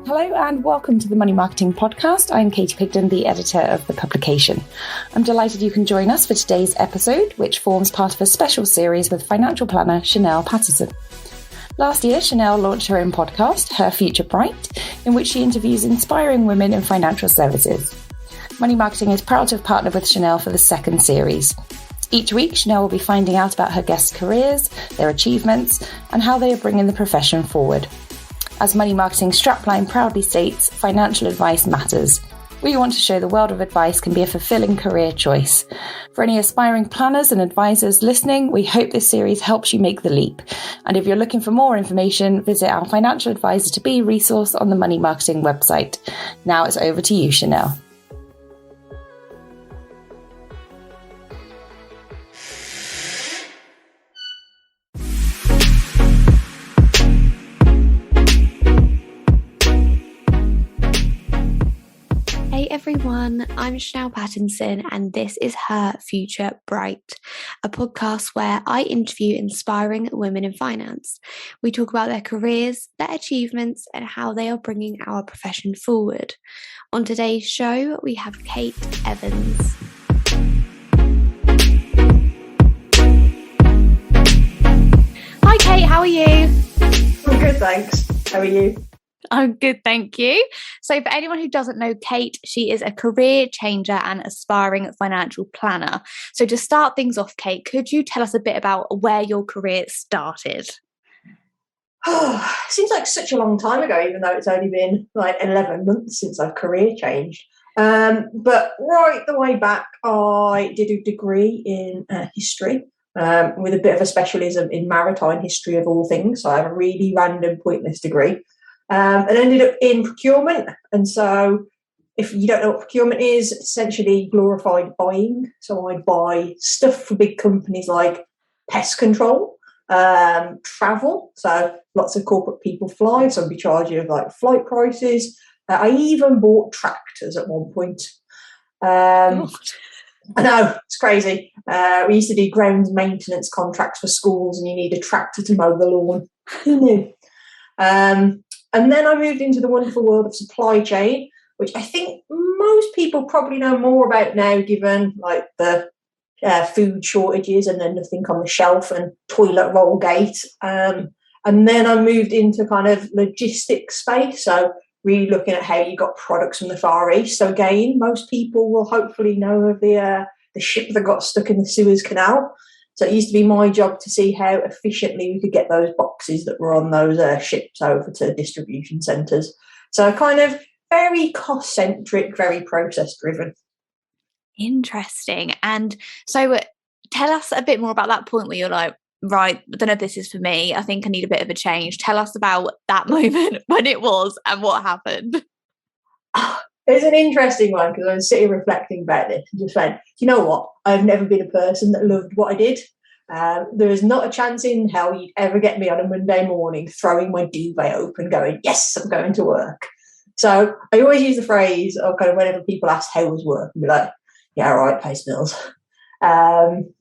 Hello and welcome to the Money Marketing Podcast. I'm Katie Pigden, the editor of the publication. I'm delighted you can join us for today's episode, which forms part of a special series with financial planner Chanelle Pattinson. Last year, Chanelle launched her own podcast, Her Future Bright, in which she interviews inspiring women in financial services. Money Marketing is proud to have partnered with Chanelle for the second series. Each week, Chanelle will be finding out about her guests' careers, their achievements, and how they are bringing the profession forward. As Money Marketing strapline proudly states, financial advice matters. We want to show the world of advice can be a fulfilling career choice. For any aspiring planners and advisors listening, we hope this series helps you make the leap. And if you're looking for more information, visit our Financial Advisor to Be resource on the Money Marketing website. Now it's over to you, Chanelle. Hey everyone, I'm Chanelle Pattinson and this is Her Future Bright, a podcast where I interview inspiring women in finance. We talk about their careers, their achievements and how they are bringing our profession forward. On today's show, we have Kate Evans. Hi Kate, how are you? I'm good, thanks. How are you? I'm good, thank you. So for anyone who doesn't know Kate, she is a career changer and aspiring financial planner. So to start things off, Kate, could you tell us a bit about where your career started? Seems like such a long time ago, even though it's only been like 11 months since I've career changed. But right the way back, I did a degree in history with a bit of a specialism in maritime history of all things. So I have a really random, pointless degree. And ended up in procurement. And so if you don't know what procurement is, it's essentially glorified buying. So I buy stuff for big companies like pest control, travel. So lots of corporate people fly, so I'd be charging of like flight prices. I even bought tractors at one point. I know, it's crazy. We used to do grounds maintenance contracts for schools and you need a tractor to mow the lawn. Who knew? And then I moved into the wonderful world of supply chain, which I think most people probably know more about now, given like the food shortages and then nothing on the shelf and toilet roll gate. And then I moved into kind of logistics space, so really looking at how you got products from the Far East. So again, most people will hopefully know of the ship that got stuck in the Suez Canal. So it used to be my job to see how efficiently we could get those boxes that were on those ships over to distribution centres. So kind of very cost-centric, very process-driven. Interesting. And so tell us a bit more about that point where you're like, right, I don't know if this is for me. I think I need a bit of a change. Tell us about that moment when it was and what happened. It's an interesting one because I was sitting reflecting about this and just went, you know what? I've never been a person that loved what I did. There is not a chance in hell you'd ever get me on a Monday morning throwing my duvet open going, yes, I'm going to work. So I always use the phrase of kind of whenever people ask how was work, and be like, yeah, all right, pays bills. And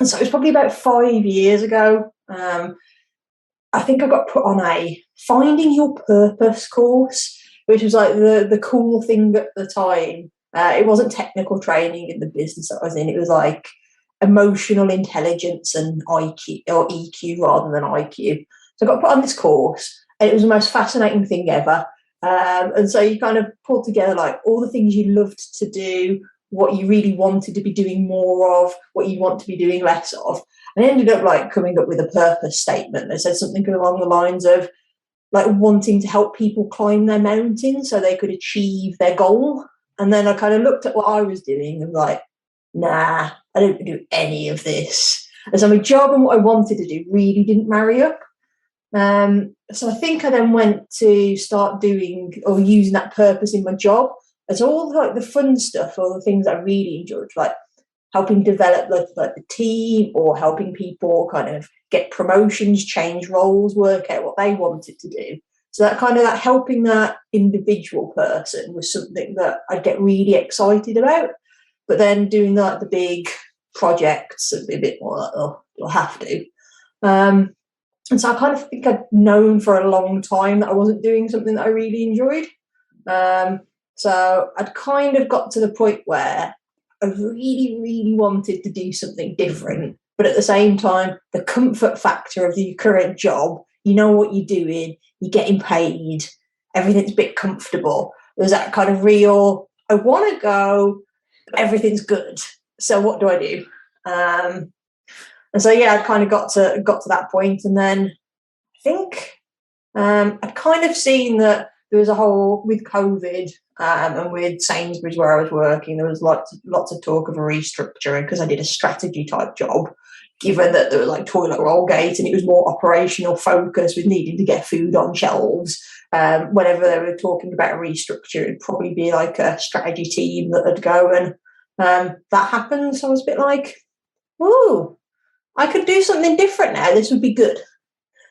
so it was probably about 5 years ago. I think I got put on a Finding Your Purpose course, which was like the cool thing at the time. It wasn't technical training in the business that I was in. It was like emotional intelligence and IQ or EQ rather than IQ. So I got put on this course and it was the most fascinating thing ever. And so you kind of pulled together like all the things you loved to do, what you really wanted to be doing more of, what you want to be doing less of. And I ended up like coming up with a purpose statement that said something along the lines of, like wanting to help people climb their mountain so they could achieve their goal. And then I kind of looked at what I was doing and like, nah, I don't do any of this. And so my job and what I wanted to do really didn't marry up. So I think I then went to start doing or using that purpose in my job. And so all like the fun stuff, all the things I really enjoyed, like helping develop like the team or helping people kind of get promotions, change roles, work out what they wanted to do. So that kind of that helping that individual person was something that I'd get really excited about. But then doing like the big projects would be a bit more like, oh, you'll have to. And so I kind of think I'd known for a long time that I wasn't doing something that I really enjoyed. So I'd kind of got to the point where I really, really wanted to do something different. But at the same time, the comfort factor of your current job, you know what you're doing, you're getting paid, everything's a bit comfortable. There's that kind of real, I want to go, but everything's good. So what do I do? And so, yeah, I kind of got to that point. And then I think I'd kind of seen that there was a whole, with COVID and with Sainsbury's where I was working, there was lots of talk of a restructuring because I did a strategy type job, given that there was like toilet roll gate and it was more operational focus with needing to get food on shelves. Whenever they were talking about a restructure, it'd probably be like a strategy team that would go, and that happened. So I was a bit like, ooh, I could do something different now. This would be good.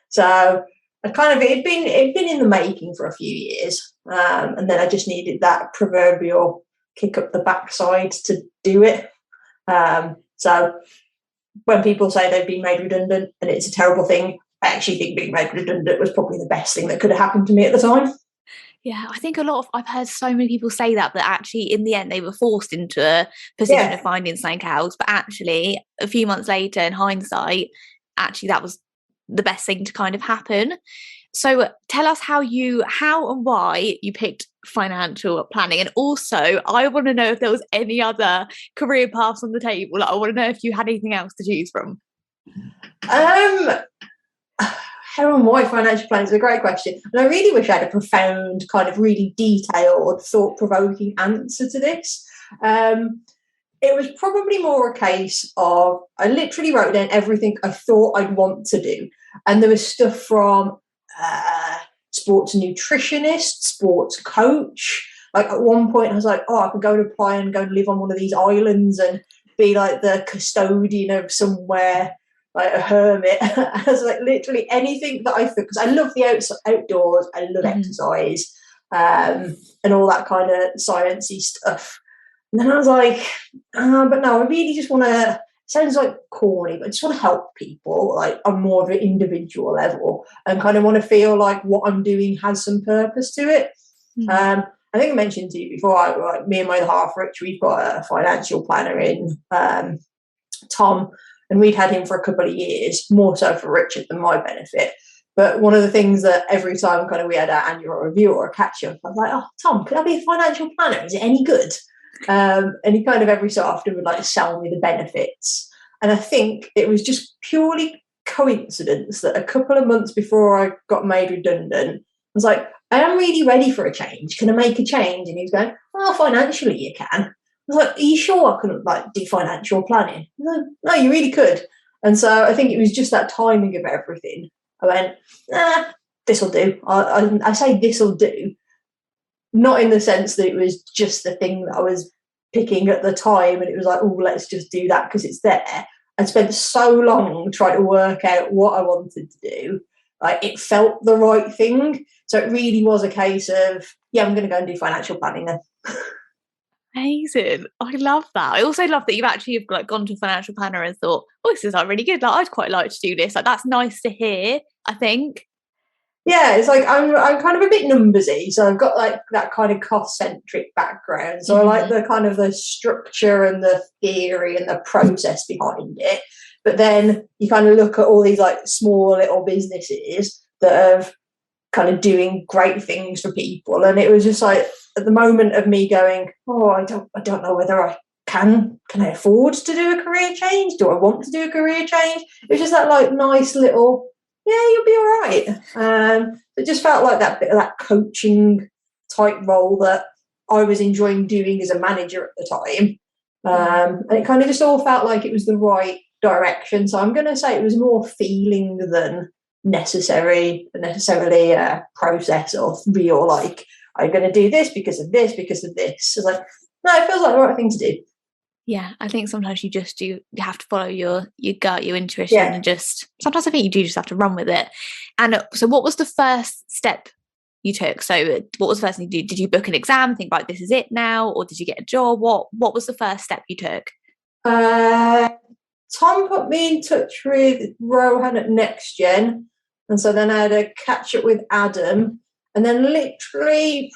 So I kind of, it'd been in the making for a few years. And then I just needed that proverbial kick up the backside to do it. So when people say they've been made redundant and it's a terrible thing, I actually think being made redundant was probably the best thing that could have happened to me at the time. Yeah, I think I've heard so many people say that actually in the end they were forced into a position of finding something else. But actually, a few months later, in hindsight, actually that was the best thing to kind of happen. So tell us how and why you picked financial planning. And also, I want to know if there was any other career paths on the table. I want to know if you had anything else to choose from. How and why financial planning is a great question. And I really wish I had a profound, kind of really detailed, thought-provoking answer to this. It was probably more a case of I literally wrote down everything I thought I'd want to do. And there was stuff from sports nutritionist, sports coach. Like at one point I was like, I could go to apply and go and live on one of these islands and be like the custodian of somewhere, like a hermit. I was like, literally anything that I thought, because I love the outdoors, I love exercise, and all that kind of sciencey stuff. And then I was like, but no, I really just want to, sounds like corny, but I just want to help people like on more of an individual level and kind of want to feel like what I'm doing has some purpose to it. I think I mentioned to you before, me and my half Rich, we've got a financial planner in Tom, and we'd had him for a couple of years, more so for Richard than my benefit. But one of the things that every time kind of we had our annual review or a catch up, I was like, Tom, could I be a financial planner? Is it any good? And he kind of every so often would like sell me the benefits. And I think it was just purely coincidence that a couple of months before I got made redundant, I was like, I am really ready for a change. Can I make a change? And he was going, financially you can. I was like, are you sure I couldn't like do financial planning? Like, no, you really could. And so I think it was just that timing of everything. I went, this'll do. I say this'll do, not in the sense that it was just the thing that I was picking at the time and it was like, let's just do that because it's there. I spent so long trying to work out what I wanted to do. Like it felt the right thing. So it really was a case of, I'm going to go and do financial planning then. Amazing. I love that. I also love that you've actually like gone to a financial planner and thought, this is like really good. Like I'd quite like to do this. Like that's nice to hear, I think. Yeah, it's like I'm kind of a bit numbersy, so I've got like that kind of cost-centric background. So I like the kind of the structure and the theory and the process behind it. But then you kind of look at all these like small little businesses that are kind of doing great things for people, and it was just like at the moment of me going, I don't know whether I can I afford to do a career change? Do I want to do a career change? It was just that like nice little, you'll be all right. It just felt like that bit of that coaching type role that I was enjoying doing as a manager at the time. And it kind of just all felt like it was the right direction. So I'm going to say it was more feeling than necessarily a process or real, like, I'm going to do this because of this, because of this. It's like, no, it feels like the right thing to do. Yeah, I think sometimes you have to follow your gut, your intuition, and just sometimes I think you do just have to run with it. And so what was the first step you took? So what was the first thing you did? Did you book an exam, think like this is it now, or did you get a job? What was the first step you took? Tom put me in touch with Rohan at NextGen, And so then I had a catch up with Adam, and then literally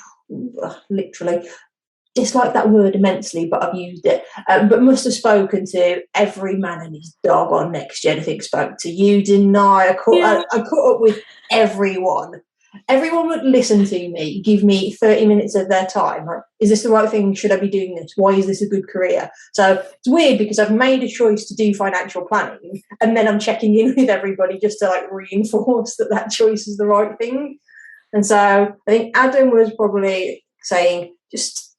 dislike that word immensely, but I've used it. But must have spoken to every man and his dog on Next Gen. I think spoke to you, didn't I? I caught up with everyone. Everyone would listen to me, give me 30 minutes of their time. Like, is this the right thing? Should I be doing this? Why is this a good career? So it's weird because I've made a choice to do financial planning, and then I'm checking in with everybody just to like reinforce that choice is the right thing. And so I think Adam was probably saying, just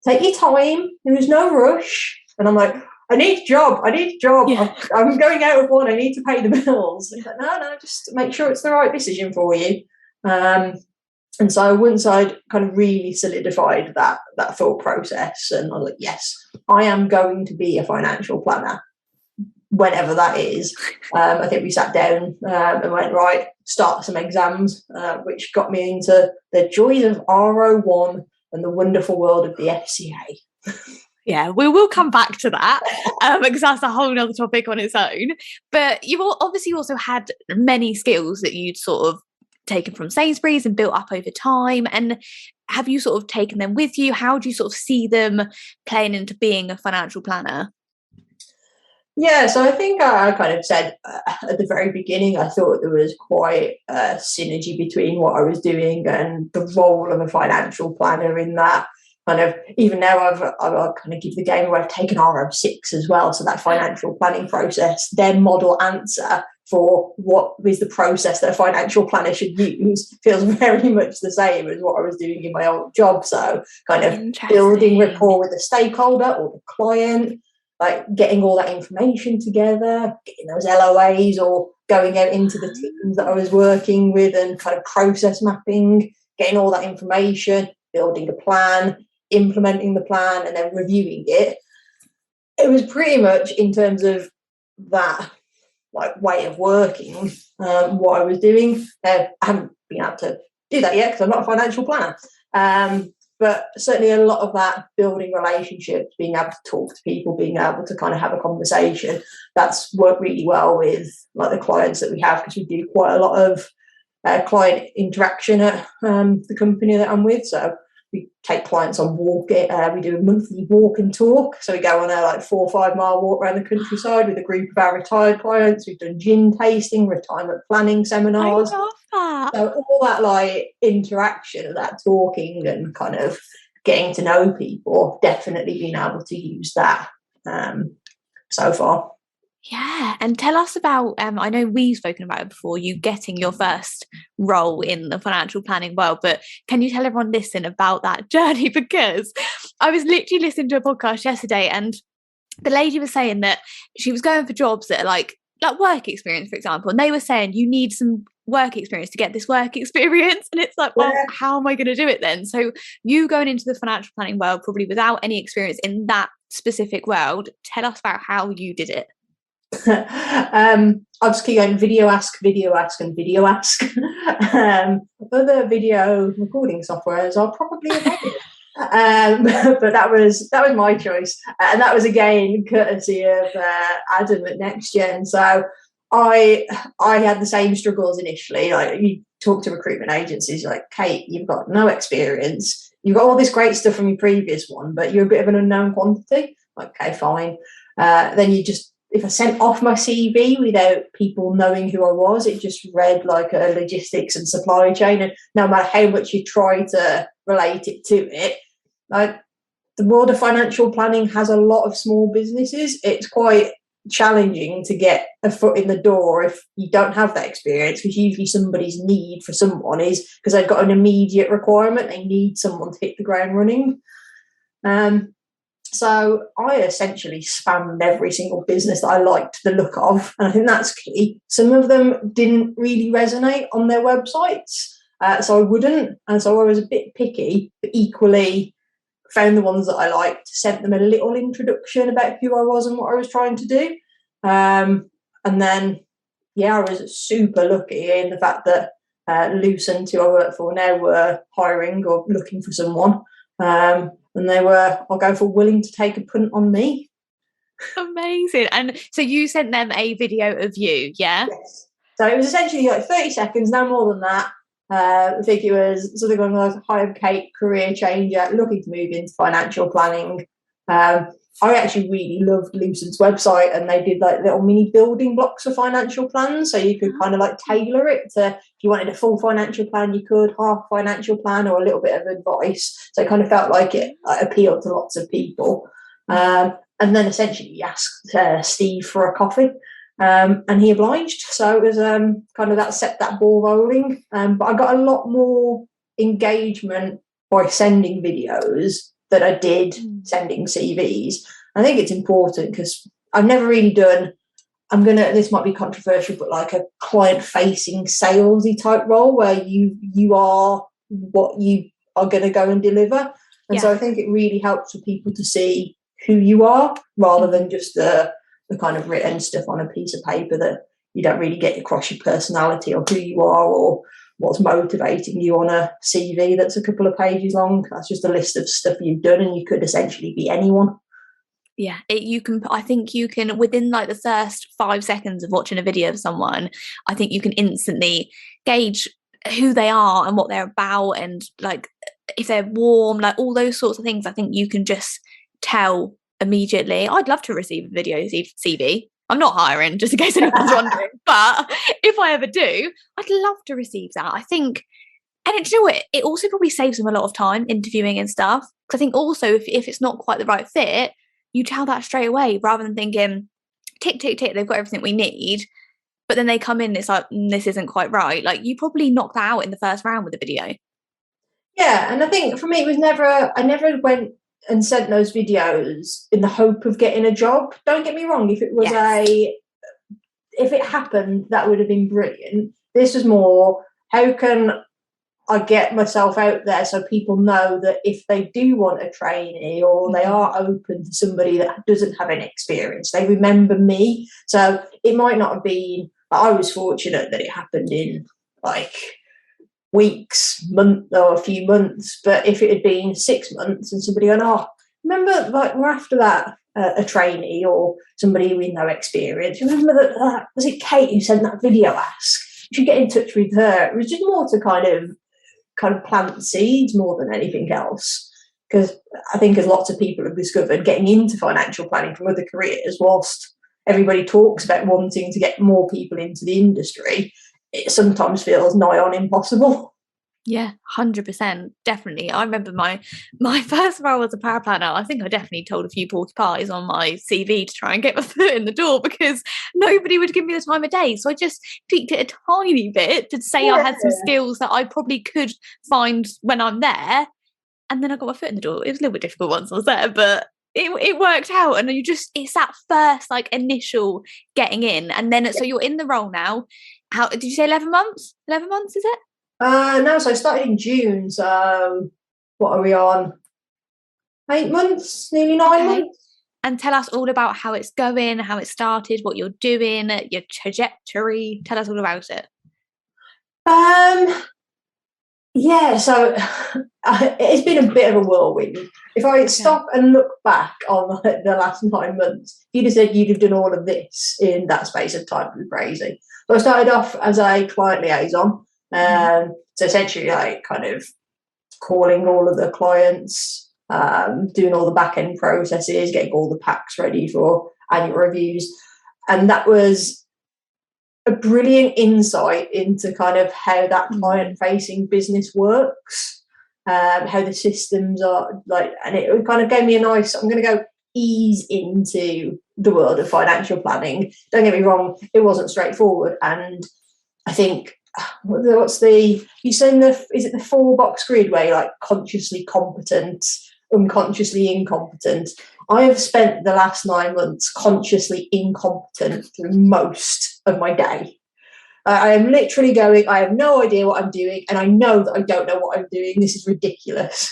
take your time. There was no rush. And I'm like, I need a job. Yeah. I'm going out of one. I need to pay the bills. And he's like, no, just make sure it's the right decision for you. And so once I'd kind of really solidified that thought process, and I was like, yes, I am going to be a financial planner, whenever that is. I think we sat down and went, right, start some exams, which got me into the joys of RO1 and the wonderful world of the FCA. Yeah, we will come back to that because that's a whole other topic on its own. But you've obviously also had many skills that you'd sort of taken from Sainsbury's and built up over time. And have you sort of taken them with you? How do you sort of see them playing into being a financial planner? Yeah, so I think I kind of said at the very beginning, I thought there was quite a synergy between what I was doing and the role of a financial planner in that. Kind of, even now I've kind of give the game away. I've taken RO6 as well, so that financial planning process, their model answer for what is the process that a financial planner should use feels very much the same as what I was doing in my old job. So kind of building rapport with the stakeholder or the client, like getting all that information together, getting those LOAs or going out into the teams that I was working with and kind of process mapping, getting all that information, building a plan, implementing the plan, and then reviewing it. It was pretty much in terms of that like way of working, what I was doing. I haven't been able to do that yet because I'm not a financial planner. But certainly a lot of that building relationships, being able to talk to people, being able to kind of have a conversation, that's worked really well with like the clients that we have, because we do quite a lot of client interaction at the company that I'm with. So we take clients on walk. We do a monthly walk and talk. So we go on a like 4 or 5 mile walk around the countryside with a group of our retired clients. We've done gin tasting, retirement planning seminars. I love that. So all that like interaction of that talking and kind of getting to know people, definitely been able to use that so far. Yeah, and tell us about, I know we've spoken about it before, you getting your first role in the financial planning world, but can you tell everyone listening about that journey? Because I was literally listening to a podcast yesterday and the lady was saying that she was going for jobs that are like work experience, for example, and they were saying you need some work experience to get this work experience, and it's like, well, how am I going to do it then? So you going into the financial planning world probably without any experience in that specific world, tell us about how you did it. I'll just keep going video ask. Other video recording softwares are probably available. But that was my choice, and that was again courtesy of Adam at Next Gen. So I had the same struggles initially. Like, you talk to recruitment agencies, like, Kate, you've got no experience, you've got all this great stuff from your previous one, but you're a bit of an unknown quantity. Like, okay, fine. Then you just, if I sent off my CV without people knowing who I was, it just read like a logistics and supply chain. And no matter how much you try to relate it to it, like, the world of financial planning has a lot of small businesses. It's quite challenging to get a foot in the door if you don't have that experience, because usually somebody's need for someone is because they've got an immediate requirement. They need someone to hit the ground running. So I essentially spammed every single business that I liked the look of, and I think that's key. Some of them didn't really resonate on their websites, so I wouldn't, and so I was a bit picky, but equally found the ones that I liked, sent them a little introduction about who I was and what I was trying to do, and then, yeah, I was super lucky in the fact that Lucent, who I work for now, were hiring or looking for someone. And they were, I'll go for willing to take a punt on me. Amazing. And so you sent them a video of you, yeah? Yes. So it was essentially like 30 seconds, no more than that. I think it was sort of going like, hi, I'm Kate, career changer, looking to move into financial planning. I actually really loved Lucid's website, and they did like little mini building blocks for financial plans. So you could kind of like tailor it to, if you wanted a full financial plan, you could, half financial plan, or a little bit of advice. So it kind of felt like it appealed to lots of people. And then essentially you asked Steve for a coffee. And he obliged. So it was kind of that set that ball rolling. But I got a lot more engagement by sending videos than I did sending CVs. I think it's important because I've never really done, this might be controversial, but like a client-facing salesy type role where you are what you are going to go and deliver. And so I think it really helps for people to see who you are rather than just the kind of written stuff on a piece of paper that you don't really get across your personality or who you are or what's motivating you on a CV that's a couple of pages long. That's just a list of stuff you've done, and you could essentially be anyone. Yeah, I think you can, within like the first 5 seconds of watching a video of someone, I think you can instantly gauge who they are and what they're about, and like if they're warm, like all those sorts of things. I think you can just tell immediately. I'd love to receive a video CV. I'm not hiring, just in case anyone's wondering, but if I ever do, I'd love to receive that. I think, and you know what, it also probably saves them a lot of time interviewing and stuff. Because I think also if it's not quite the right fit, you tell that straight away rather than thinking, tick, tick, tick, they've got everything we need. But then they come in, it's like, this isn't quite right. Like you probably knocked that out in the first round with the video. Yeah, and I think for me, it was I never went and sent those videos in the hope of getting a job. Don't get me wrong, if it was if it happened, that would have been brilliant. This was more, how can I get myself out there so people know that if they do want a trainee or they are open to somebody that doesn't have any experience, they remember me. So it might not have been, I was fortunate that it happened in like weeks, month, or a few months. But if it had been 6 months and somebody going, oh, remember, like we're after that a trainee or somebody with no experience. Remember that was it Kate who sent that video ask? You should get in touch with her. It was just more to kind of plant seeds more than anything else. Because I think as lots of people have discovered, getting into financial planning from other careers, whilst everybody talks about wanting to get more people into the industry, it sometimes feels nigh on impossible. Yeah, 100%, definitely. I remember my first role as a power planner. I think I definitely told a few porcupines on my CV to try and get my foot in the door because nobody would give me the time of day. So I just tweaked it a tiny bit to say I had some skills that I probably could find when I'm there. And then I got my foot in the door. It was a little bit difficult once I was there, but it worked out. And it's that first like initial getting in. And then, so you're in the role now. How did you say 11 months? 11 months, is it? No, so I started in June, so what are we on? 8 months, nearly 9 months. And tell us all about how it's going, how it started, what you're doing, your trajectory. Tell us all about it. Yeah, so it's been a bit of a whirlwind. If I stop and look back on the last 9 months, you'd have said you'd have done all of this in that space of time. It was crazy. So I started off as a client liaison. So essentially like kind of calling all of the clients, doing all the back end processes, getting all the packs ready for annual reviews. And that was a brilliant insight into kind of how that client facing business works, how the systems are like, and it kind of gave me a nice, I'm going to go ease into the world of financial planning. Don't get me wrong, it wasn't straightforward. And I think, is it the 4-box grid where you're like consciously competent, unconsciously incompetent? I have spent the last 9 months consciously incompetent through most of my day. I am literally going, I have no idea what I'm doing, and I know that I don't know what I'm doing. This is ridiculous.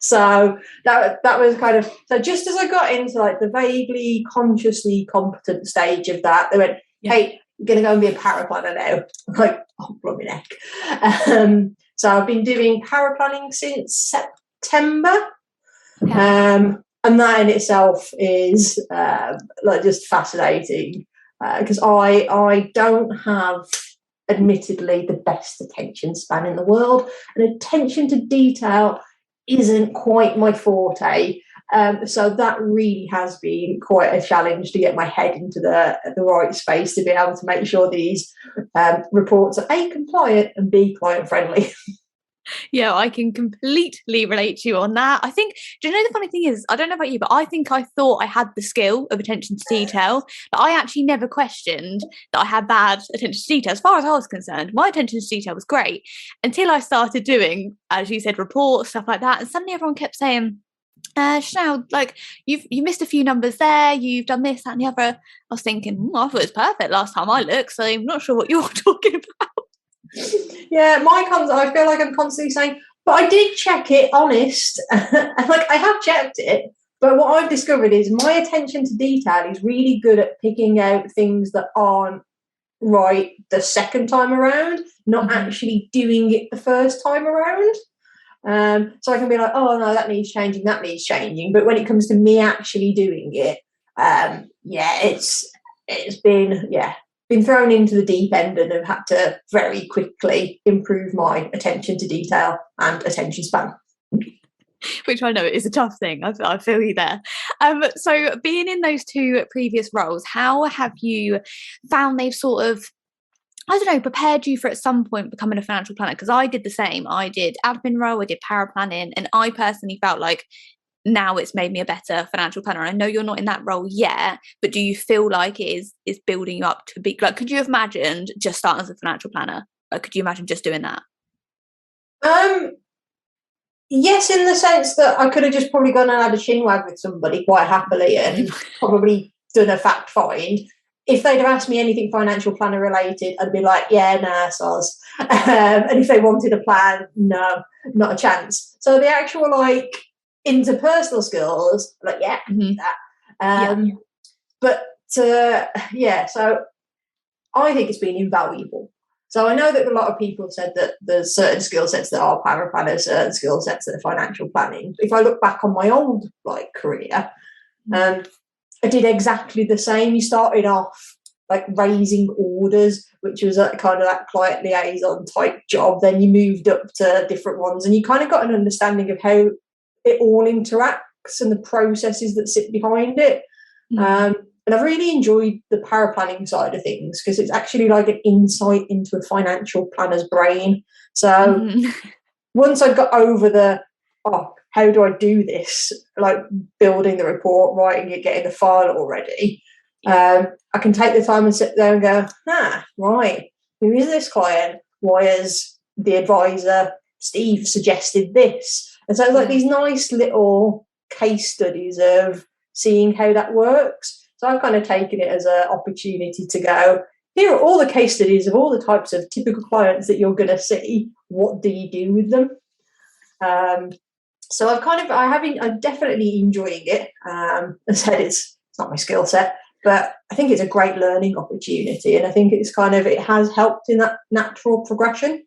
So that was kind of, so just as I got into like the vaguely consciously competent stage of that, they went, hey, you're going to go and be a paraplanner now. I'm like, oh, bloody neck. So I've been doing paraplanning since September. And that in itself is like just fascinating. because I don't have, admittedly, the best attention span in the world, and attention to detail isn't quite my forte. So that really has been quite a challenge to get my head into the right space to be able to make sure these reports are A, compliant, and B, client friendly. Yeah, I can completely relate to you on that. I think, do you know, the funny thing is, I don't know about you, but I think I thought I had the skill of attention to detail, but I actually never questioned that I had bad attention to detail. As far as I was concerned, my attention to detail was great until I started doing, as you said, reports, stuff like that. And suddenly everyone kept saying, Chanelle, like you missed a few numbers there, you've done this, that and the other. I was thinking, I thought it was perfect last time I looked, so I'm not sure what you're talking about. Yeah, I feel like I'm constantly saying, but I did check it, honest. And like, I have checked it, but what I've discovered is my attention to detail is really good at picking out things that aren't right the second time around, not actually doing it the first time around. So I can be like, oh no, that needs changing. But when it comes to me actually doing it, it's been thrown into the deep end and have had to very quickly improve my attention to detail and attention span. Which I know is a tough thing. I feel you there. So being in those two previous roles, how have you found they've sort of, I don't know, prepared you for at some point becoming a financial planner? Because I did the same. I did admin role, I did power planning, and I personally felt like now it's made me a better financial planner. I know you're not in that role yet, but do you feel like it is building you up to be, like, could you have imagined just starting as a financial planner? Like, could you imagine just doing that? Yes, in the sense that I could have just probably gone and had a chinwag with somebody quite happily and probably done a fact find. If they'd have asked me anything financial planner related, I'd be like, yeah, nah, soz. And if they wanted a plan, no, not a chance. So the actual, like, interpersonal skills, like, yeah, that. But so I think it's been invaluable. So I know that a lot of people have said that there's certain skill sets that are power planners, certain skill sets that are financial planning. If I look back on my old career, I did exactly the same. You started off like raising orders, which was kind of that client liaison type job. Then you moved up to different ones, and you kind of got an understanding of how it all interacts and the processes that sit behind it. And I've really enjoyed the power planning side of things because it's actually like an insight into a financial planner's brain. So once I got over how do I do this? Like building the report, writing it, getting the file already. I can take the time and sit there and go, right, who is this client? Why has the advisor, Steve, suggested this? And so like these nice little case studies of seeing how that works. So I've kind of taken it as an opportunity to go, here are all the case studies of all the types of typical clients that you're going to see. What do you do with them? So I'm definitely enjoying it. As I said, it's not my skill set, but I think it's a great learning opportunity. And I think it has helped in that natural progression.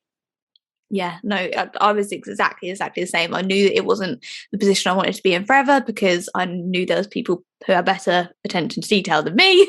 Yeah, no, I was exactly the same. I knew that it wasn't the position I wanted to be in forever because I knew there was people who had better attention to detail than me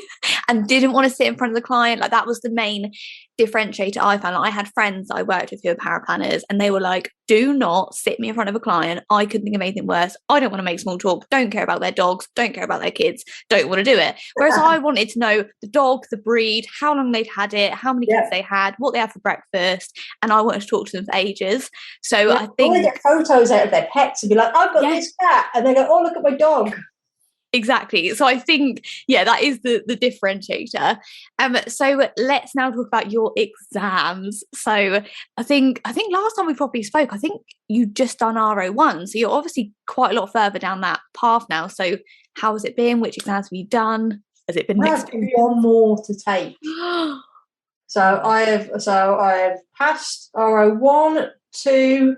and didn't want to sit in front of the client. Like that was the main differentiator I found. Like, I had friends that I worked with who were power planners and they were like, do not sit me in front of a client. I couldn't think of anything worse. I don't want to make small talk. Don't care about their dogs. Don't care about their kids. Don't want to do it. Whereas I wanted to know the dog, the breed, how long they'd had it, how many kids they had, what they had for breakfast. And I wanted to talk to them for ages. So I think... they get photos out of their pets and be like, I've got this cat. And they go, oh, look at my dog. Exactly. So I think, that is the differentiator. So let's now talk about your exams. So I think last time we probably spoke, I think you'd just done RO1. So you're obviously quite a lot further down that path now. So how has it been? Which exams have you done? Has it been I have one more to take. So I have passed RO1, 2,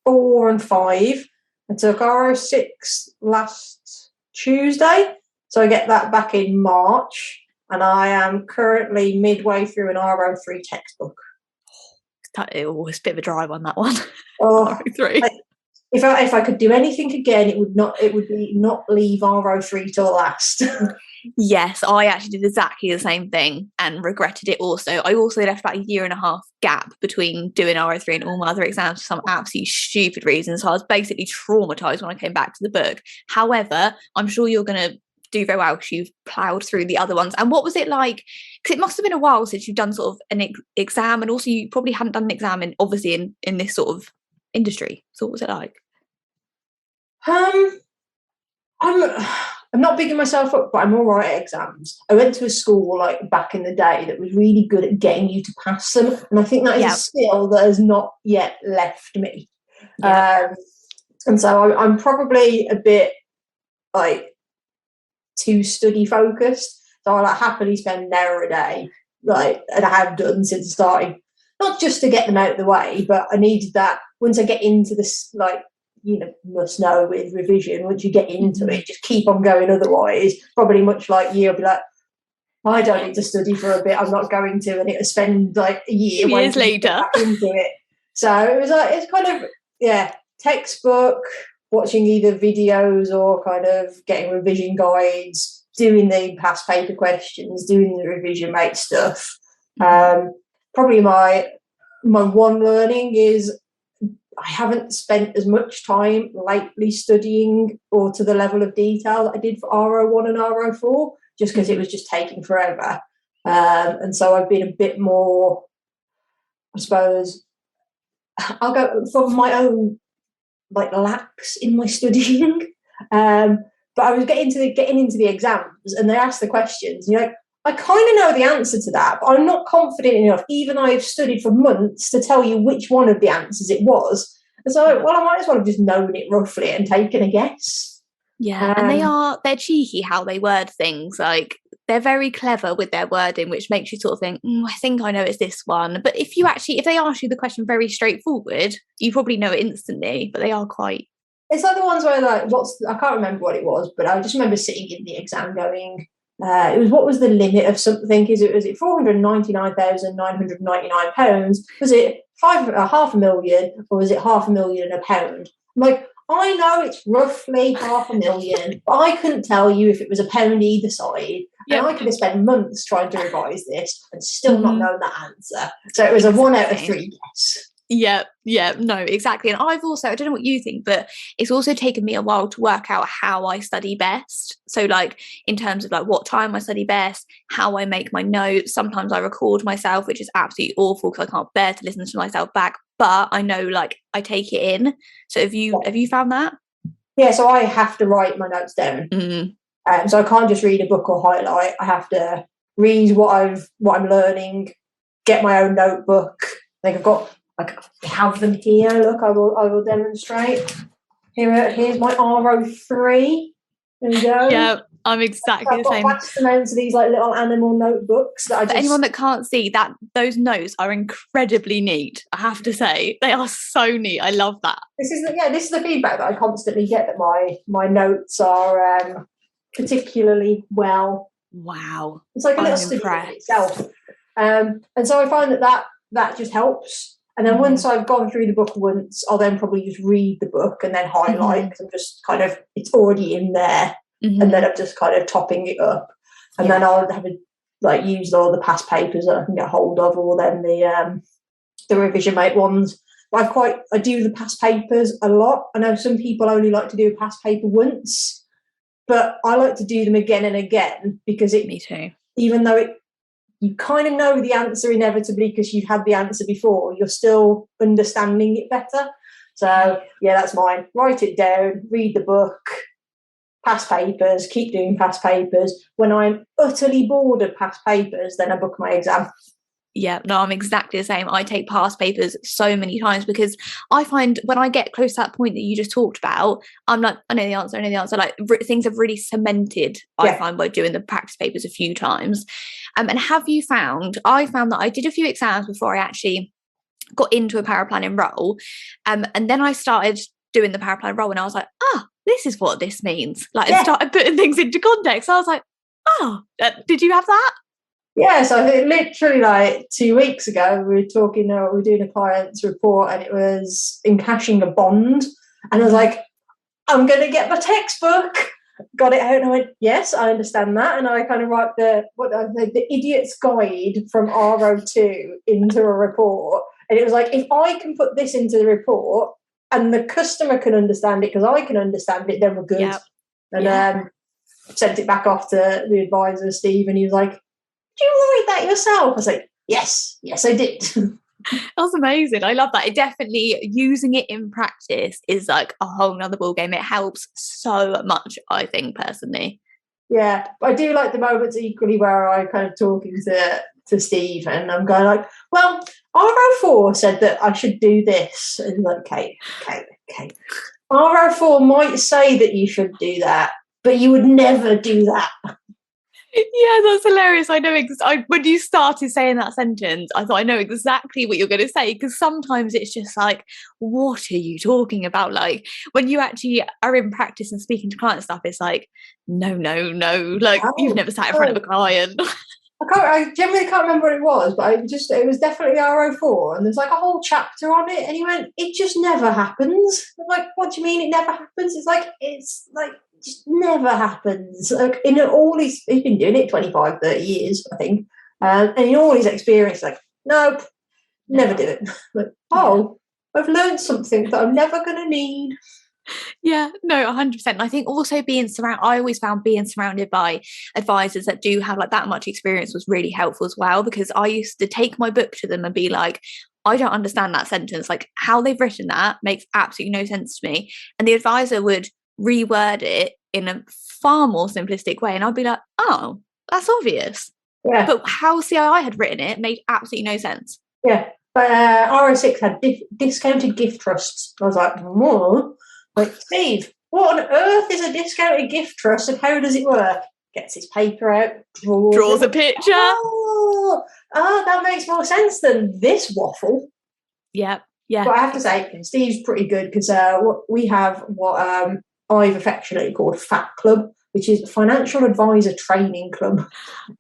4 and 5. I took RO6 last Tuesday, so I get that back in March, and I am currently midway through an RO3 textbook. It was a bit of a dry one, that one. RO3. If I could do anything again, it would be not leave RO3 till last. Yes, I actually did exactly the same thing and regretted it also. I also left about a year and a half gap between doing RO3 and all my other exams for some absolutely stupid reasons. So I was basically traumatized when I came back to the book. However, I'm sure you're going to do very well because you've ploughed through the other ones. And what was it like? Because it must have been a while since you've done sort of an exam, and also you probably hadn't done an exam in this sort of industry. So what was it like? I'm not bigging myself up, but I'm all right at exams. I went to a school like back in the day that was really good at getting you to pass them, and I think that is a skill that has not yet left me. And so I'm probably a bit like too study focused. So I like happily spend an hour a day, like, and I have done since starting. Not just to get them out of the way, but I needed that once I get into this, like, you must know with revision, once you get into it, just keep on going. Otherwise, probably much like you, I'll be like, I don't need to study for a bit. I'm not going to, and it'll spend like a year years later back into it. So it was like, it's kind of textbook, watching either videos or kind of getting revision guides, doing the past paper questions, doing the revision mate stuff. Probably my one learning is I haven't spent as much time lately studying or to the level of detail that I did for RO1 and RO4, just because it was just taking forever. And so I've been a bit more, I suppose, I'll go from my own like lapse in my studying. But I was getting into the exams, and they asked the questions, and you're like, I kind of know the answer to that, but I'm not confident enough, even though I've studied for months, to tell you which one of the answers it was. And so, well, I might as well have just known it roughly and taken a guess. Yeah, and they're cheeky how they word things. Like, they're very clever with their wording, which makes you sort of think, I think I know it's this one. But if they ask you the question very straightforward, you probably know it instantly, but they are quite... It's like the ones where, like, I can't remember what it was, but I just remember sitting in the exam going, it was, what was the limit of something? Was it £499,999? Was it $500,000, or was it £500,000 and a pound? I'm like, I know it's roughly $500,000, but I couldn't tell you if it was a pound either side. Yep. And I could have spent months trying to revise this and still not known that answer. So it was a 1 out of 3 guess. Yeah, no, exactly. And I've also, I don't know what you think, but it's also taken me a while to work out how I study best. So like in terms of like what time I study best, how I make my notes. Sometimes I record myself, which is absolutely awful because I can't bear to listen to myself back, but I know like I take it in. So have you found that? Yeah, so I have to write my notes down. So I can't just read a book or highlight. I have to read what I'm learning, get my own notebook. Like I have them here. Look, I will demonstrate. Here's my RO3. There we go. Yeah, I'm exactly the same. I've got vast amounts of these like little animal notebooks that I just... For anyone that can't see, that those notes are incredibly neat. I have to say, they are so neat. I love that. This is the feedback that I constantly get, that my notes are particularly well. Wow, it's like a little study in itself. And so I find that just helps. And then once I've gone through the book once, I'll then probably just read the book and then highlight, because I'm just kind of, it's already in there. And then I'm just kind of topping it up. And then I'll have used all the past papers that I can get hold of, or then the revision mate ones. But I do the past papers a lot. I know some people only like to do a past paper once, but I like to do them again and again, because me too. Even though you kind of know the answer inevitably because you've had the answer before, you're still understanding it better. So, yeah, that's mine. Write it down, read the book, past papers, keep doing past papers. When I'm utterly bored of past papers, then I book my exam. Yeah, no, I'm exactly the same. I take past papers so many times because I find when I get close to that point that you just talked about, I'm like, I know the answer. Like things have really cemented, I find, by doing the practice papers a few times. And have you found, I found that I did a few exams before I actually got into a paraplanning role. And then I started doing the paraplanning role and I was like, this is what this means. Like, I started putting things into context. I was like, did you have that? Yeah, so I think literally like 2 weeks ago, we were doing a client's report, and it was encashing a bond. And I was like, I'm going to get my textbook. got it out and I went, yes, I understand that. And I kind of write the idiot's guide from RO2 into a report. And it was like, if I can put this into the report and the customer can understand it because I can understand it, then we're good. Yep. And sent it back off to the advisor, Steve, and he was like, did you write that yourself? I was like, yes, I did. That's amazing. I love that. It definitely, using it in practice is like a whole nother ball game. It helps so much, I think, personally. Yeah, but I do like the moments equally where I kind of talking to Steve and I'm going like, well, RO4 said that I should do this. And like, okay. RO4 might say that you should do that, but you would never do that. Yeah, that's hilarious. I know when you started saying that sentence, I thought I know exactly what you're going to say, because sometimes it's just like, what are you talking about? Like when you actually are in practice and speaking to client stuff, it's like, no, like you've never sat in front of a client. I generally can't remember what it was, but it was definitely RO4, and there's like a whole chapter on it, and he went, it just never happens. I'm like, what do you mean it never happens? It's like just never happens. Like in all he's been doing it 25, 30 years, I think. And in all his experience, like, nope, never do it. Like, I've learned something that I'm never going to need. Yeah, no, 100%. And I think also I always found being surrounded by advisors that do have like that much experience was really helpful as well, because I used to take my book to them and be like, I don't understand that sentence. Like how they've written that makes absolutely no sense to me. And the advisor would reword it in a far more simplistic way. And I'd be like, oh, that's obvious. Yeah. But how CII had written it made absolutely no sense. Yeah. But RO6 had discounted gift trusts. I was like, whoa. Like, Steve, what on earth is a discounted gift trust and how does it work? Gets his paper out, draws a picture. Oh, that makes more sense than this waffle. Yeah. But I have to say, Steve's pretty good because we have what I've affectionately called FAT Club, which is Financial Advisor Training Club.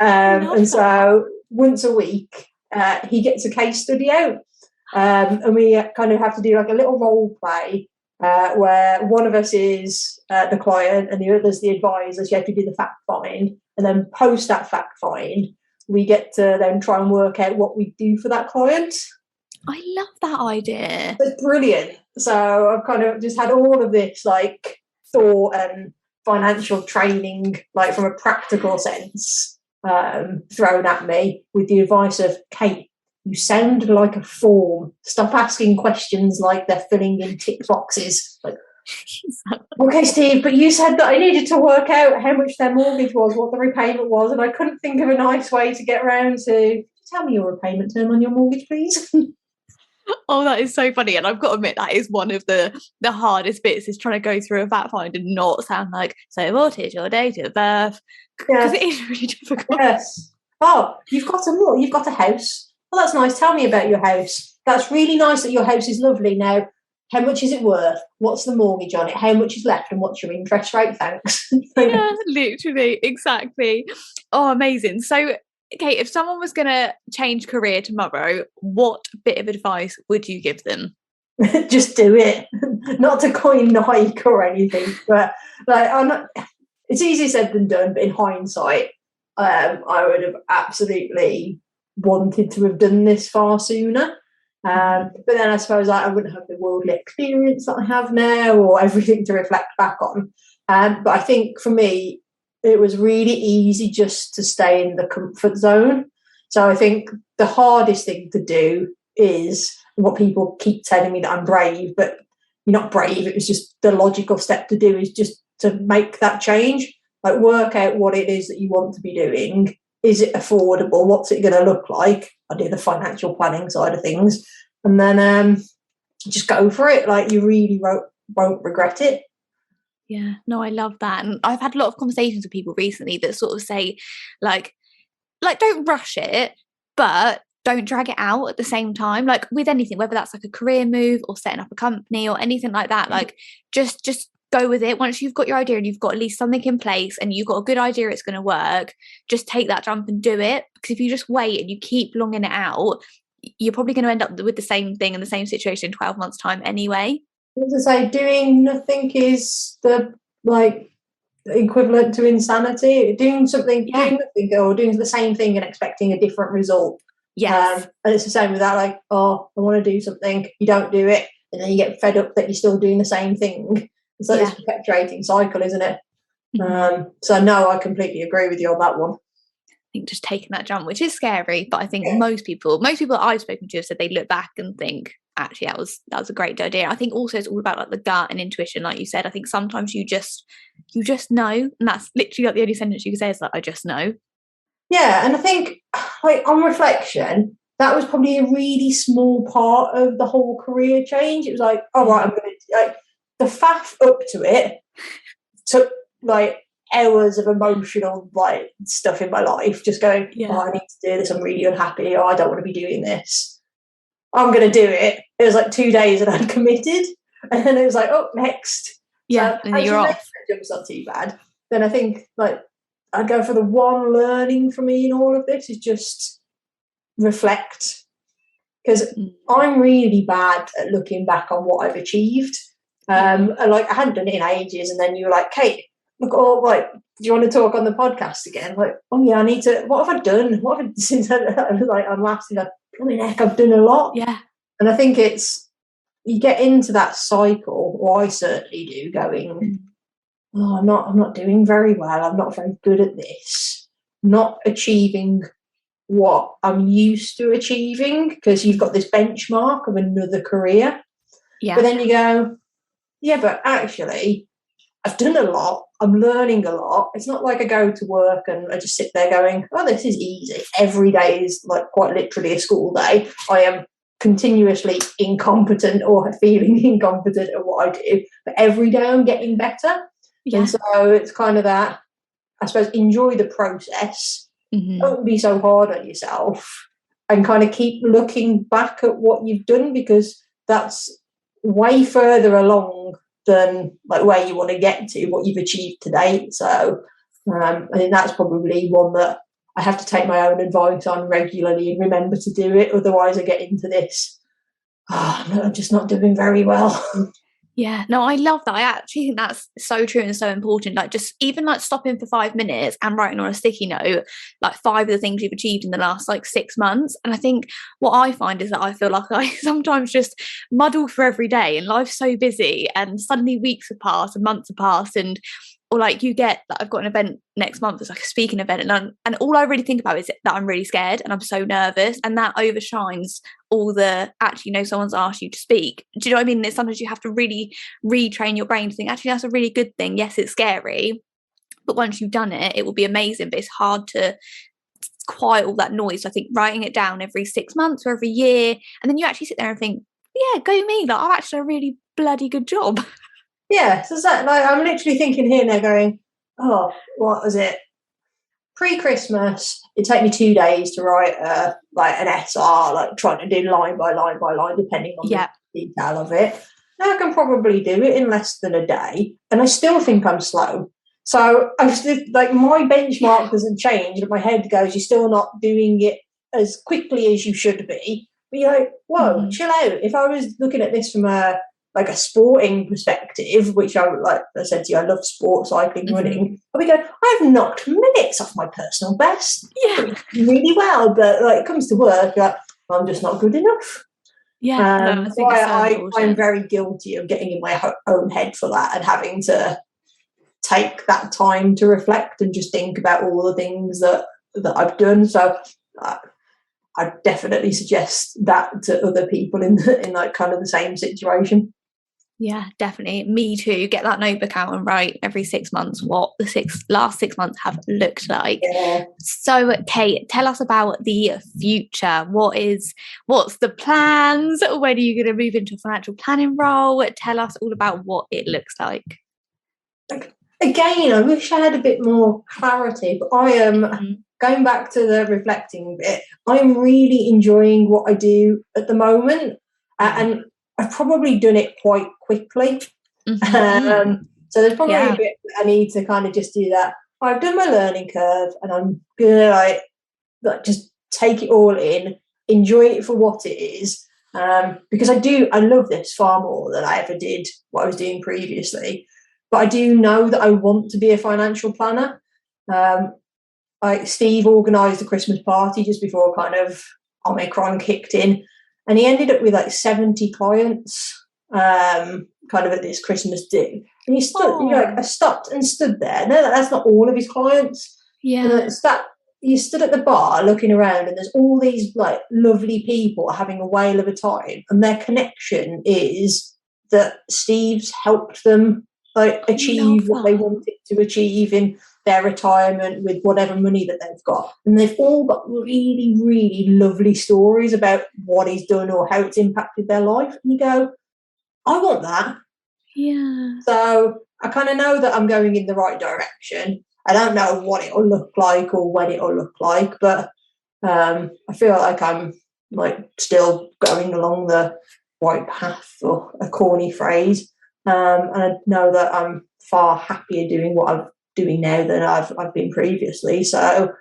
And so once a week, he gets a case study out. And we kind of have to do like a little role play where one of us is the client and the other's the advisor. So you have to do the fact find, and then post that fact find, we get to then try and work out what we do for that client. I love that idea. It's brilliant. So I've kind of just had all of this like thought and financial training, like from a practical sense, thrown at me with the advice of, Kate, you sound like a form. Stop asking questions like they're filling in tick boxes. Like, okay, Steve, but you said that I needed to work out how much their mortgage was, what the repayment was, and I couldn't think of a nice way to get around to, tell me your repayment term on your mortgage, please. Oh, that is so funny. And I've got to admit, that is one of the hardest bits, is trying to go through a fact find and not sound like, so what is your date of birth? Because it is really difficult. Yes. Oh, you've got a house. Well, that's nice. Tell me about your house. That's really nice that your house is lovely. Now, how much is it worth? What's the mortgage on it? How much is left? And what's your interest rate? Thanks. Yeah, literally. Exactly. Oh, amazing. So, okay, if someone was going to change career tomorrow, what bit of advice would you give them? Just do it. Not to coin Nike or anything, but it's easier said than done. But in hindsight, I would have absolutely wanted to have done this far sooner. But then I suppose I wouldn't have the worldly experience that I have now, or everything to reflect back on. But I think for me, it was really easy just to stay in the comfort zone. So I think the hardest thing to do is what people keep telling me, that I'm brave, but you're not brave. It was just the logical step to do, is just to make that change, like work out what it is that you want to be doing. Is it affordable? What's it going to look like? I do the financial planning side of things, and then just go for it. Like, you really won't regret it. Yeah, no, I love that. And I've had a lot of conversations with people recently that sort of say, like don't rush it, but don't drag it out at the same time. Like with anything, whether that's like a career move or setting up a company or anything like that, like just go with it. Once you've got your idea and you've got at least something in place and you've got a good idea it's going to work, just take that jump and do it. Because if you just wait and you keep longing it out, you're probably going to end up with the same thing in the same situation in 12 months' time anyway. As I say, doing nothing is the equivalent to insanity. Doing something, doing nothing, or doing the same thing and expecting a different result. Yes. And it's the same with that, like, oh, I want to do something, you don't do it, and then you get fed up that you're still doing the same thing. It's like this perpetuating cycle, isn't it? So no, I completely agree with you on that one. I think just taking that jump, which is scary, but I think most people I've spoken to have said they look back and think, actually, that was a great idea. I think also it's all about like the gut and intuition, like you said. I think sometimes you just know, and that's literally like the only sentence you can say is like, I just know. Yeah, and I think, like, on reflection, that was probably a really small part of the whole career change. It was like, all right, I'm going to, like, the faff up to it took, like, hours of emotional, like, stuff in my life, just going, oh, I need to do this, I'm really unhappy, or I don't want to be doing this. I'm going to do it. It was like 2 days and I'd committed, and then it was like, oh, next. Yeah, so, and you're off. Jump's not too bad. Then I think, like, I'd go for the one learning for me in all of this is just reflect, because I'm really bad at looking back on what I've achieved. And like, I hadn't done it in ages, and then you were like, Kate, look, all like, do you want to talk on the podcast again? Like, oh yeah, I need to. What have I done? What have I, since I was like, I'm lasting, like, heck, I've done a lot. Yeah, and I think it's, you get into that cycle, or I certainly do, going, oh, I'm not doing very well. I'm not very good at this. Not achieving what I'm used to achieving, because you've got this benchmark of another career. Yeah. But then you go, yeah, but actually, I've done a lot. I'm learning a lot. It's not like I go to work and I just sit there going, oh, this is easy. Every day is like quite literally a school day. I am continuously incompetent or feeling incompetent at what I do. But every day I'm getting better. Yeah. And so it's kind of that, I suppose, enjoy the process. Don't be so hard on yourself, and kind of keep looking back at what you've done, because that's way further along than like where you want to get to, what you've achieved to date. So I think that's probably one that I have to take my own advice on regularly and remember to do it. Otherwise I get into this, I'm just not doing very well. Yeah, no, I love that. I actually think that's so true and so important. Like, just even like stopping for 5 minutes and writing on a sticky note, like 5 of the things you've achieved in the last like 6 months. And I think what I find is that I feel like I sometimes just muddle through every day, and life's so busy, and suddenly weeks have passed and months have passed, and or like you get like, I've got an event next month, it's like a speaking event, and all I really think about is that I'm really scared and I'm so nervous, and that overshines all the actually, someone's asked you to speak. Do you know what I mean? Sometimes you have to really retrain your brain to think, actually, that's a really good thing. Yes, it's scary, but once you've done it, it will be amazing. But it's hard to quiet all that noise. So I think writing it down every 6 months or every year, and then you actually sit there and think, yeah, go me, like, I've actually done a really bloody good job. Yeah, so that, like, I'm literally thinking here now going, oh, what was it? Pre-Christmas, it'd take me 2 days to write like an SR, like trying to do line by line by line, depending on the detail of it. Now I can probably do it in less than a day, and I still think I'm slow. So I was like, my benchmark doesn't change, but my head goes, you're still not doing it as quickly as you should be. But you're like, whoa, chill out. If I was looking at this from a sporting perspective, which I said to you, I love sport, cycling, running, I'll be going, I've knocked minutes off my personal best really well, but like, it comes to work, like, I'm just not good enough. I think I'm very guilty of getting in my own head for that, and having to take that time to reflect and just think about all the things that I've done. So I definitely suggest that to other people in like kind of the same situation. Yeah, definitely. Me too. Get that notebook out and write every 6 months what the last 6 months have looked like. Yeah. So, Kate, tell us about the future. What's the plans? When are you going to move into a financial planning role? Tell us all about what it looks like. Again, I wish I had a bit more clarity, but I am going back to the reflecting bit. I'm really enjoying what I do at the moment, and I've probably done it quite quickly. So there's probably a bit I need to kind of just do that. I've done my learning curve, and I'm gonna like just take it all in, enjoy it for what it is, because I love this far more than I ever did what I was doing previously. but I do know that I want to be a financial planner. Steve organised a Christmas party just before kind of Omicron kicked in, and he ended up with like 70 clients kind of at this Christmas do. And he stood, I stopped and stood there. No, that's not all of his clients. Yeah. You stood at the bar looking around, and there's all these like lovely people having a whale of a time, and their connection is that Steve's helped them achieve what they wanted to achieve in their retirement with whatever money that they've got. And they've all got really, really lovely stories about what he's done or how it's impacted their life. And you go, I want that. Yeah. So I kind of know that I'm going in the right direction. I don't know what it'll look like or when it'll look like, but I feel like I'm like still going along the right path, or a corny phrase. And I know that I'm far happier doing what I'm doing now than I've been previously. So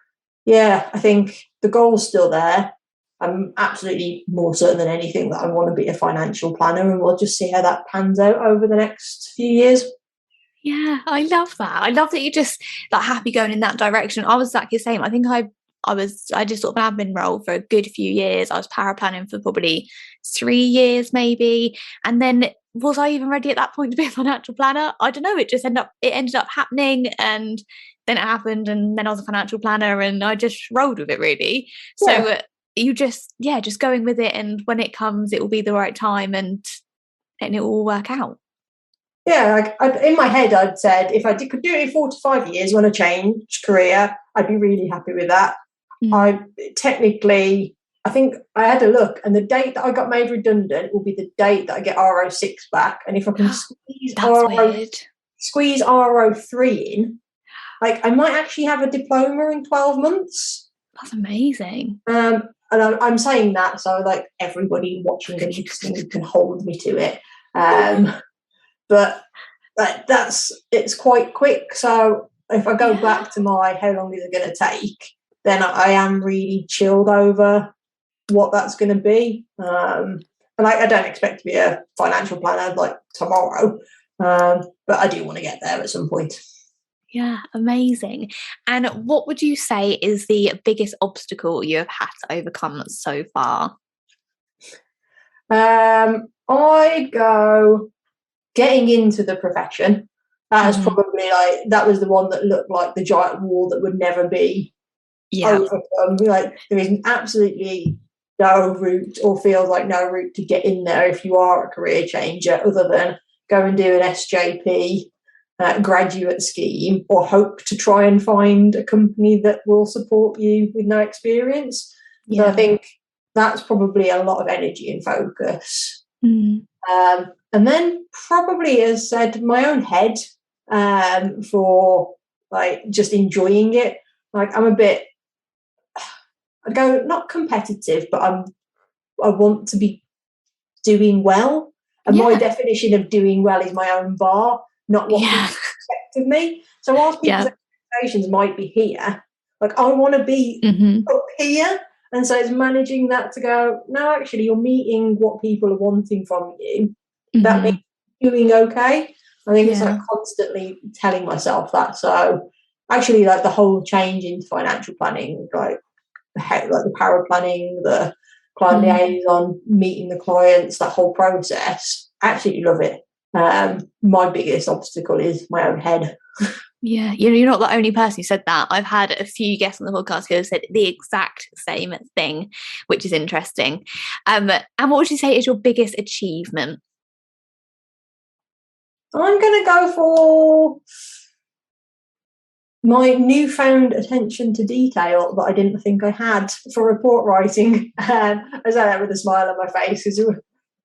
yeah, I think the goal's still there. I'm absolutely more certain than anything that I want to be a financial planner, and we'll just see how that pans out over the next few years. Yeah, I love that. I love that you're just like happy going in that direction. I was exactly the same. I think I did sort of an admin role for a good few years. I was power planning for probably 3 years maybe. And then was I even ready at that point to be a financial planner? I don't know. It ended up happening, and then it happened, and then I was a financial planner, and I just rolled with it really. Yeah. So you just going with it, and when it comes, it will be the right time, and it will all work out. Yeah, in my head, I'd said if I could do it in 4 to 5 years when I changed career, I'd be really happy with that. I think I had a look, and the date that I got made redundant will be the date that I get RO6 back. And if I can squeeze RO3 in, like I might actually have a diploma in 12 months. That's amazing. And I'm saying that so like everybody watching and listening can hold me to it. But it's quite quick. So if I go back to my how long is it going to take, then I am really chilled over what that's going to be. And I don't expect to be a financial planner like tomorrow, but I do want to get there at some point. Yeah, amazing. And what would you say is the biggest obstacle you have had to overcome so far? I'd go getting into the profession. That was probably that was the one that looked like the giant wall that would never be overcome. Like there is absolutely no route, or feels like no route, to get in there if you are a career changer, other than go and do an SJP graduate scheme, or hope to try and find a company that will support you with no experience. So I think that's probably a lot of energy and focus. And then probably, as said, my own head for like just enjoying it. Like I'm a bit, I'd go not competitive, but I want to be doing well. And my definition of doing well is my own bar, not what people expect of me. So whilst people's expectations might be here, like I want to be up here. And so it's managing that to go, no, actually you're meeting what people are wanting from you. That means doing okay. I think it's like constantly telling myself that. So actually, like the whole change into financial planning, like the power planning, the client liaison, meeting the clients, that whole process, I absolutely love it. My biggest obstacle is my own head. Yeah, you're not the only person who said that. I've had a few guests on the podcast who have said the exact same thing, which is interesting. And what would you say is your biggest achievement? I'm going to go for my newfound attention to detail that I didn't think I had for report writing. I say that with a smile on my face, because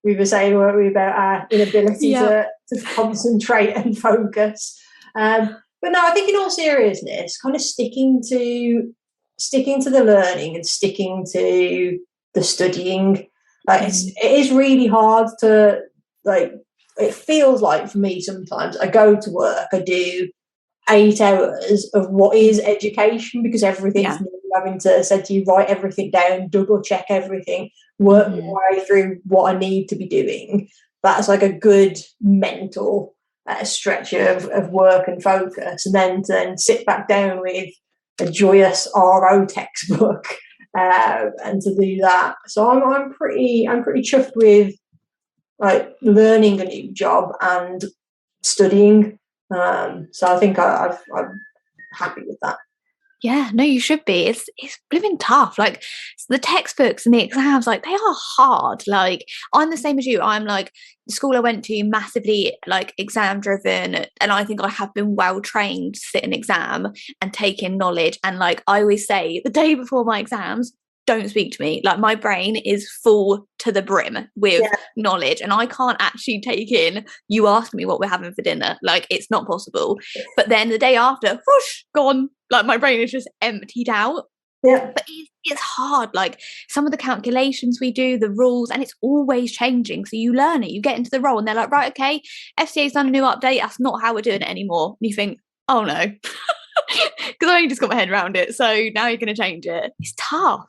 we were saying, weren't we, about our inability to concentrate and focus. But no, I think in all seriousness, kind of sticking to the learning and sticking to the studying. Like it is really hard to like. It feels like for me sometimes I go to work, I do 8 hours of what is education, because everything's new, having to said to you, write everything down, double check everything, work my way through what I need to be doing. That's like a good mental a stretch of work and focus, and then sit back down with a joyous RO textbook and to do that. So I'm pretty chuffed with like learning a new job and studying. So I think I'm happy with that. Yeah, no, you should be. It's living tough. Like the textbooks and the exams, like they are hard. Like I'm the same as you. I'm like the school I went to massively like exam driven, and I think I have been well trained to sit an exam and take in knowledge. And like I always say, the day before my exams, don't speak to me. Like my brain is full to the brim with knowledge, and I can't actually take in you ask me what we're having for dinner. Like it's not possible. But then the day after, whoosh, gone. Like my brain is just emptied out. Yeah. But it's hard. Like some of the calculations we do, the rules, and it's always changing. So you learn it, you get into the role, and they're like, right, okay, FCA's done a new update. That's not how we're doing it anymore. And you think, oh no, because I only just got my head around it. So now you're going to change it. It's tough.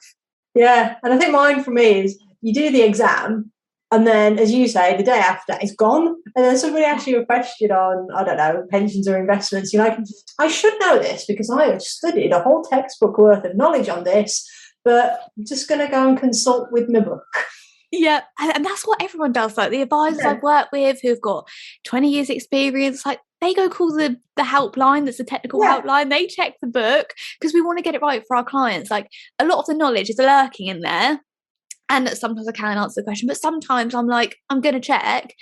Yeah, and I think mine for me is you do the exam, and then, as you say, the day after it's gone, and then somebody asks you a question on, I don't know, pensions or investments. You're like, I should know this because I have studied a whole textbook worth of knowledge on this, but I'm just going to go and consult with my book. Yeah, and that's what everyone does. Like the advisors I've worked with who've got 20 years experience, like they go call the helpline that's a technical helpline. They check the book because we want to get it right for our clients. Like a lot of the knowledge is lurking in there. And sometimes I can answer the question, but sometimes I'm like, I'm going to check.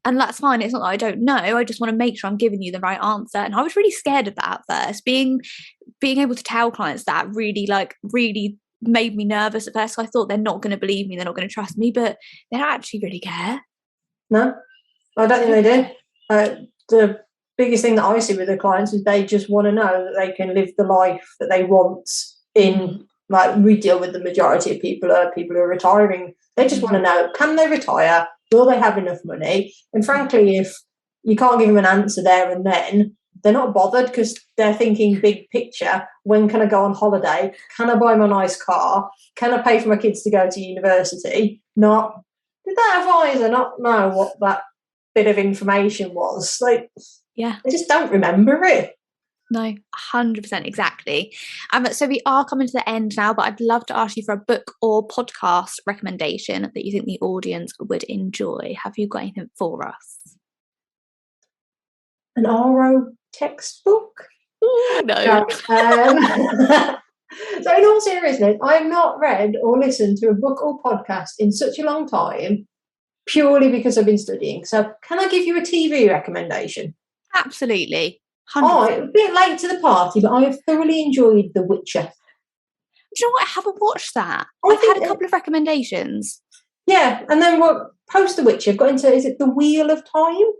And that's fine. It's not that I don't know. I just want to make sure I'm giving you the right answer. And I was really scared of that at first. Being able to tell clients that really made me nervous at first. So I thought they're not going to believe me. They're not going to trust me, but they don't actually really care. No, I don't think they do. The biggest thing that I see with the clients is they just want to know that they can live the life that they want in. Like we deal with the majority of people who are retiring. They just want to know, can they retire? Will they have enough money? And frankly, if you can't give them an answer there and then, they're not bothered because they're thinking big picture. When can I go on holiday? Can I buy my nice car? Can I pay for my kids to go to university? Not, did that advisor not know what that bit of information was? Like, yeah, they just don't remember it. No, 100% exactly. So we are coming to the end now, but I'd love to ask you for a book or podcast recommendation that you think the audience would enjoy. Have you got anything for us? An RO textbook? Ooh, no. So in all seriousness, I have not read or listened to a book or podcast in such a long time, purely because I've been studying. So can I give you a TV recommendation? Absolutely. 100%. Oh, a bit late to the party, but I have thoroughly enjoyed The Witcher. Do you know what? I haven't watched that. I've had a couple of recommendations. Yeah, and then post The Witcher, I've got into, is it The Wheel of Time?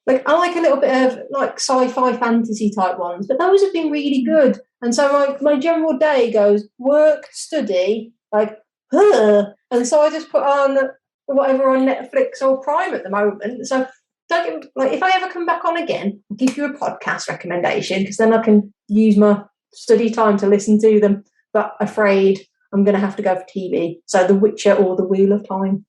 Like I like a little bit of like sci-fi fantasy type ones, but those have been really good. And so my general day goes work, study, like, and so I just put on whatever on Netflix or Prime at the moment. So if I ever come back on again, I'll give you a podcast recommendation because then I can use my study time to listen to them. But afraid I'm going to have to go for TV. So The Witcher or The Wheel of Time.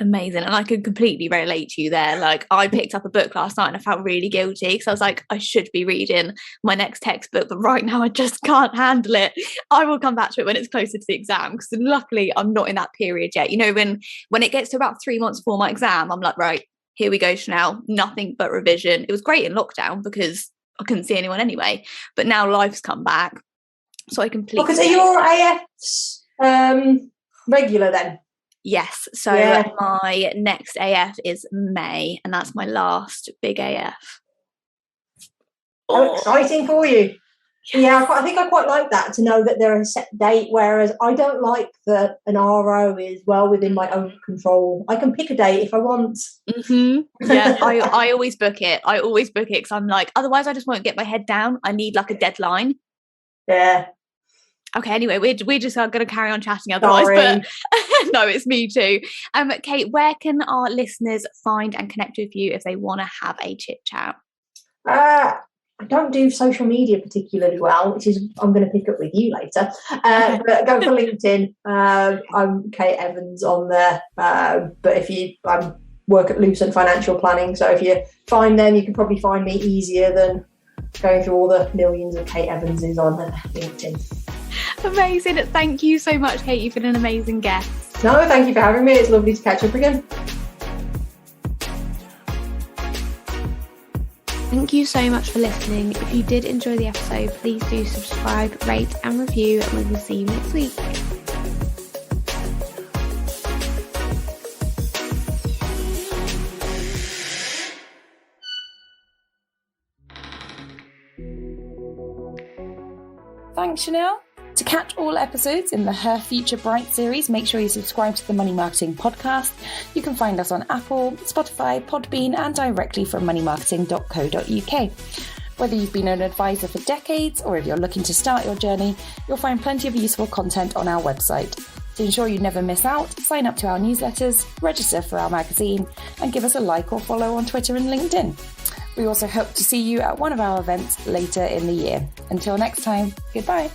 Amazing. And I could completely relate to you there. Like I picked up a book last night and I felt really guilty because I was like, I should be reading my next textbook, but right now I just can't handle it. I will come back to it when it's closer to the exam because luckily I'm not in that period yet. You know, when it gets to about 3 months before my exam, I'm like, right, here we go, Chanelle, nothing but revision. It was great in lockdown because I couldn't see anyone anyway, but now life's come back. So I completely... Because are your AFs regular then? Yes. So my next AF is May, and that's my last big AF. How exciting for you. Yeah, I think I quite like that, to know that there is a set date, whereas I don't like that an RO is well within my own control. I can pick a date if I want. Mm-hmm. Yeah, I always book it. I always book it because I'm like, otherwise I just won't get my head down. I need like a deadline. Yeah. Okay, anyway, we're just going to carry on chatting otherwise. Sorry. But no, it's me too. Kate, where can our listeners find and connect with you if they want to have a chit chat? I don't do social media particularly well, which is I'm going to pick up with you later. But go for LinkedIn. I'm Kate Evans on there. But I'm work at Lucent Financial Planning. So if you find them, you can probably find me easier than going through all the millions of Kate Evanses on LinkedIn. Amazing. Thank you so much, Kate. You've been an amazing guest. No, thank you for having me. It's lovely to catch up again. Thank you so much for listening. If you did enjoy the episode, please do subscribe, rate and review, and we will see you next week. Thanks, Chanelle. To catch all episodes in the Her Future Bright series, make sure you subscribe to the Money Marketing Podcast. You can find us on Apple, Spotify, Podbean, and directly from moneymarketing.co.uk. Whether you've been an advisor for decades or if you're looking to start your journey, you'll find plenty of useful content on our website. To ensure you never miss out, sign up to our newsletters, register for our magazine, and give us a like or follow on Twitter and LinkedIn. We also hope to see you at one of our events later in the year. Until next time, goodbye.